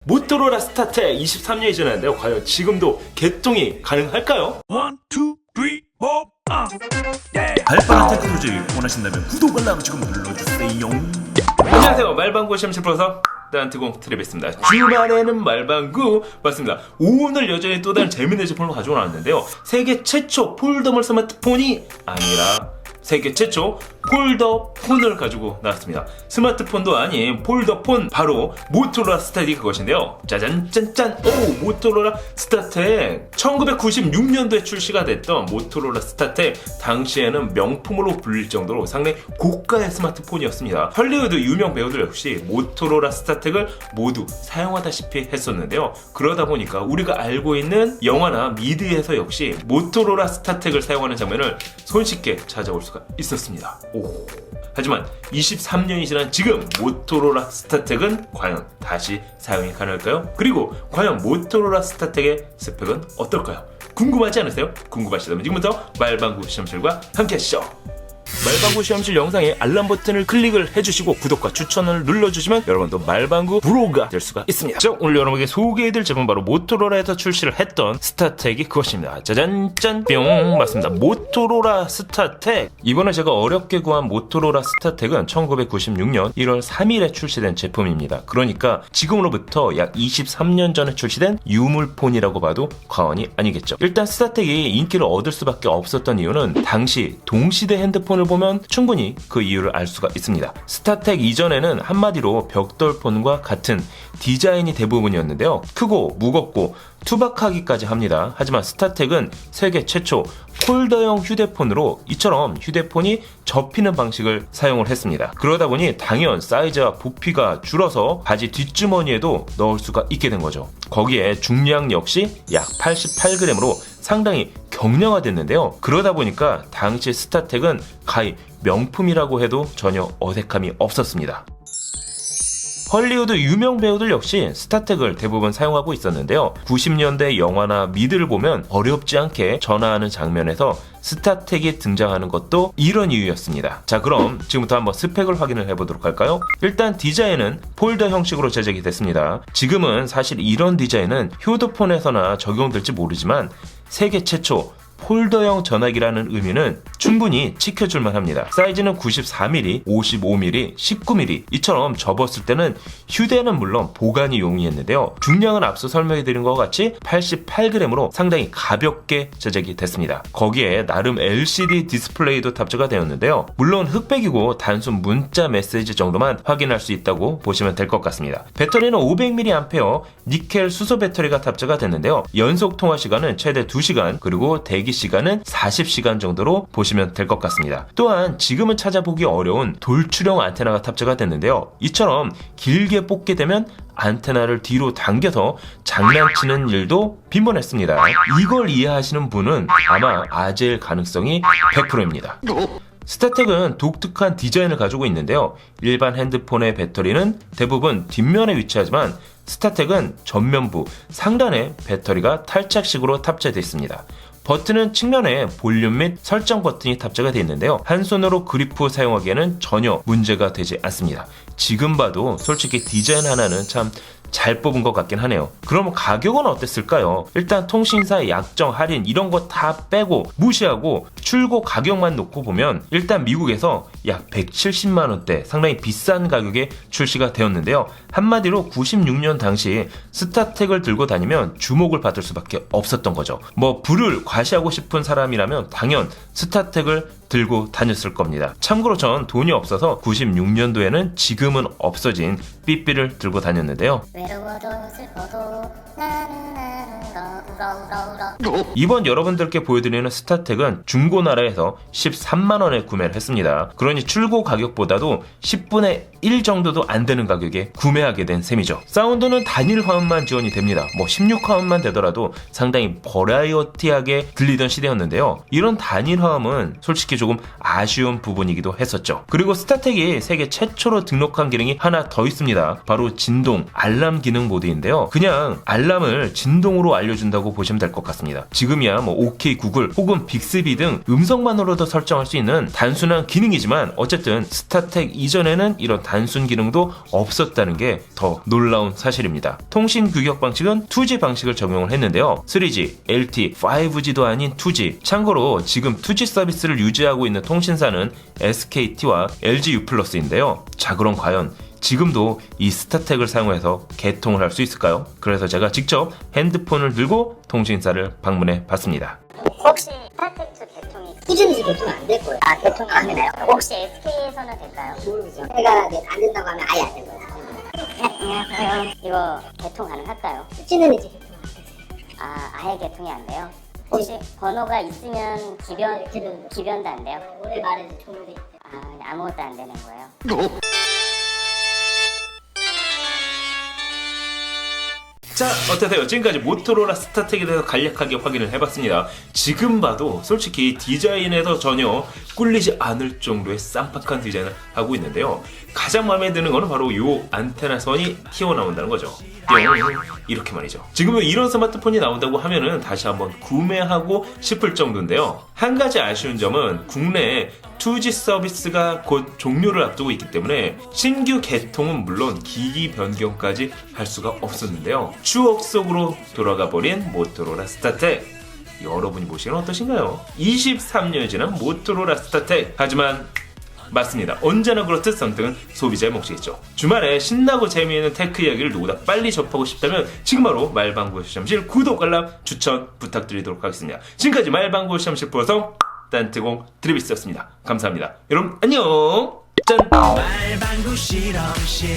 모토로라 스타텍 23년이 지났는데요. 과연 지금도 개통이 가능할까요? 1, 2, 3, 4, 발빠른 테크노지 원하신다면 구독 알람 지금 눌러주세요. 안녕하세요. 말방구 시험실 프로서 딴트공 트랩했습니다. 주말에는 말방구 맞습니다. 오늘 여전히 또 다른 재밌는 제품을 가지고 나왔는데요. 세계 최초 폴더블 스마트폰이 아니라 세계 최초 폴더폰을 가지고 나왔습니다. 스마트폰도 아닌 폴더폰, 바로 모토로라 스타텍 그것인데요. 짜잔 짠짠. 오, 모토로라 스타텍 1996년도에 출시가 됐던 모토로라 스타텍, 당시에는 명품으로 불릴 정도로 상당히 고가의 스마트폰이었습니다. 헐리우드 유명 배우들 역시 모토로라 스타텍을 모두 사용하다시피 했었는데요. 그러다 보니까 우리가 알고 있는 영화나 미드에서 역시 모토로라 스타텍을 사용하는 장면을 손쉽게 찾아볼 수가 있었습니다. 하지만 23년이 지난 지금 모토로라 스타텍은 과연 다시 사용이 가능할까요? 그리고 과연 모토로라 스타텍의 스펙은 어떨까요? 궁금하지 않으세요? 궁금하시다면 지금부터 말방구 시험실과 함께 하시죠. 말방구 시험실 영상에 알람 버튼을 클릭을 해주시고 구독과 추천을 눌러주시면 여러분도 말방구 브로가 될 수가 있습니다. 자, 오늘 여러분에게 소개해드릴 제품 바로 모토로라에서 출시를 했던 스타텍이 그것입니다. 짜잔 짠 뿅. 맞습니다. 모토로라 스타텍. 이번에 제가 어렵게 구한 모토로라 스타텍은 1996년 1월 3일에 출시된 제품입니다. 그러니까 지금으로부터 약 23년 전에 출시된 유물폰이라고 봐도 과언이 아니겠죠. 일단 스타텍이 인기를 얻을 수밖에 없었던 이유는 당시 동시대 핸드폰을 보면 충분히 그 이유를 알 수가 있습니다. 스타텍 이전에는 한마디로 벽돌폰과 같은 디자인이 대부분이었는데요. 크고 무겁고 투박하기까지 합니다. 하지만 스타텍은 세계 최초 폴더형 휴대폰으로 이처럼 휴대폰이 접히는 방식을 사용을 했습니다. 그러다 보니 당연 사이즈와 부피가 줄어서 바지 뒷주머니에도 넣을 수가 있게 된 거죠. 거기에 중량 역시 약 88g으로 상당히 경량화됐는데요. 그러다 보니까 당시 스타텍은 가히 명품이라고 해도 전혀 어색함이 없었습니다. 헐리우드 유명 배우들 역시 스타텍을 대부분 사용하고 있었는데요. 90년대 영화나 미드를 보면 어렵지 않게 전화하는 장면에서 스타텍이 등장하는 것도 이런 이유였습니다. 자, 그럼 지금부터 한번 스펙을 확인을 해보도록 할까요? 일단 디자인은 폴더 형식으로 제작이 됐습니다. 지금은 사실 이런 디자인은 휴대폰에서나 적용될지 모르지만 세계 최초 폴더형 전화기라는 의미는 충분히 지켜줄만 합니다. 사이즈는 94mm, 55mm, 19mm 이처럼 접었을 때는 휴대는 물론 보관이 용이했는데요. 중량은 앞서 설명해드린 것과 같이 88g으로 상당히 가볍게 제작이 됐습니다. 거기에 나름 LCD 디스플레이도 탑재가 되었는데요. 물론 흑백이고 단순 문자 메시지 정도만 확인할 수 있다고 보시면 될 것 같습니다. 배터리는 500mAh 니켈 수소 배터리가 탑재가 됐는데요. 연속 통화 시간은 최대 2시간, 그리고 대기 시간은 40시간 정도로 보시면 될 것 같습니다. 또한 지금은 찾아보기 어려운 돌출형 안테나가 탑재가 됐는데요. 이처럼 길게 뽑게 되면 안테나를 뒤로 당겨서 장난치는 일도 빈번했습니다. 이걸 이해하시는 분은 아마 아재일 가능성이 100%입니다. 스타텍은 독특한 디자인을 가지고 있는데요. 일반 핸드폰의 배터리는 대부분 뒷면에 위치하지만 스타텍은 전면부 상단에 배터리가 탈착식으로 탑재되어 있습니다. 버튼은 측면에 볼륨 및 설정 버튼이 탑재가 되어 있는데요. 한 손으로 그리프 사용하기에는 전혀 문제가 되지 않습니다. 지금 봐도 솔직히 디자인 하나는 참 잘 뽑은 것 같긴 하네요. 그럼 가격은 어땠을까요? 일단 통신사 약정 할인 이런 거 다 빼고 무시하고 출고 가격만 놓고 보면 일단 미국에서 약 170만원대 상당히 비싼 가격에 출시가 되었는데요. 한마디로 96년 당시 스타텍을 들고 다니면 주목을 받을 수밖에 없었던 거죠. 뭐 부를 과시하고 싶은 사람이라면 당연 스타텍을 들고 다녔을 겁니다. 참고로 전 돈이 없어서 96년도에는 지금은 없어진 삐삐를 들고 다녔는데요. 외로워도 슬퍼도 나는 울어. 이번 여러분들께 보여드리는 스타텍은 중고나라에서 13만원에 구매를 했습니다. 그러니 출고 가격보다도 10분의 1 정도도 안 되는 가격에 구매하게 된 셈이죠. 사운드는 단일 화음만 지원이 됩니다. 뭐 16화음만 되더라도 상당히 버라이어티하게 들리던 시대였는데요. 이런 단일 화음은 솔직히 조금 아쉬운 부분이기도 했었죠. 그리고 스타텍이 세계 최초로 등록한 기능이 하나 더 있습니다. 바로 진동 알람 기능 모드인데요. 그냥 알람을 진동으로 알려준다고 있다고 보시면 될 것 같습니다. 지금이야 뭐 OK 구글 혹은 빅스비 등 음성만으로도 설정할 수 있는 단순한 기능이지만 어쨌든 스타텍 이전에는 이런 단순 기능도 없었다는 게 더 놀라운 사실입니다. 통신 규격 방식은 2G 방식을 적용을 했는데요. 3G, LTE, 5G도 아닌 2G. 참고로 지금 2G 서비스를 유지하고 있는 통신사는 SKT와 LGU+인데요. 자, 그럼 과연 지금도 이 스타텍을 사용해서 개통을 할 수 있을까요? 그래서 제가 직접 핸드폰을 들고 통신사를 방문해 봤습니다. 혹시 스타텍2 개통이 꾸준히 개통 안 될 거예요. 아 개통이 안 되나요? 혹시 SK에서는 될까요? 모르겠어요. 제가 이제 안 된다고 하면 아예 안 된 거예요. 안녕하세요. 이거 개통 가능할까요? 수치는 이제 개통 안 돼요. 아 아예 개통이 안 돼요? 혹시 번호가 있으면 기변도 안 돼요? 올해 말에 종료돼. 아 그냥 아무것도 안 되는 거예요? 자, 어떠세요? 지금까지 모토로라 스타텍에 대해서 간략하게 확인을 해봤습니다. 지금 봐도 솔직히 디자인에서 전혀 꿀리지 않을 정도의 쌈박한 디자인을 하고 있는데요. 가장 마음에 드는 거는 바로 이 안테나 선이 튀어나온다는 거죠. 뿅! 이렇게 말이죠. 지금은 이런 스마트폰이 나온다고 하면은 다시 한번 구매하고 싶을 정도인데요. 한 가지 아쉬운 점은 국내에 2G 서비스가 곧 종료를 앞두고 있기 때문에 신규 개통은 물론 기기 변경까지 할 수가 없었는데요. 추억 속으로 돌아가 버린 모토로라 스타텍. 여러분이 보시기엔 어떠신가요? 23년이 지난 모토로라 스타텍. 하지만 맞습니다. 언제나 그렇듯 선택은 소비자의 몫이겠죠. 주말에 신나고 재미있는 테크 이야기를 누구보다 빨리 접하고 싶다면 지금 바로 말방구 시험실 구독, 알람, 추천 부탁드리도록 하겠습니다. 지금까지 말방구 시험실 프로서 딴뜨공 드리비스였습니다. 감사합니다. 여러분 안녕. 짠. 말방구 실험실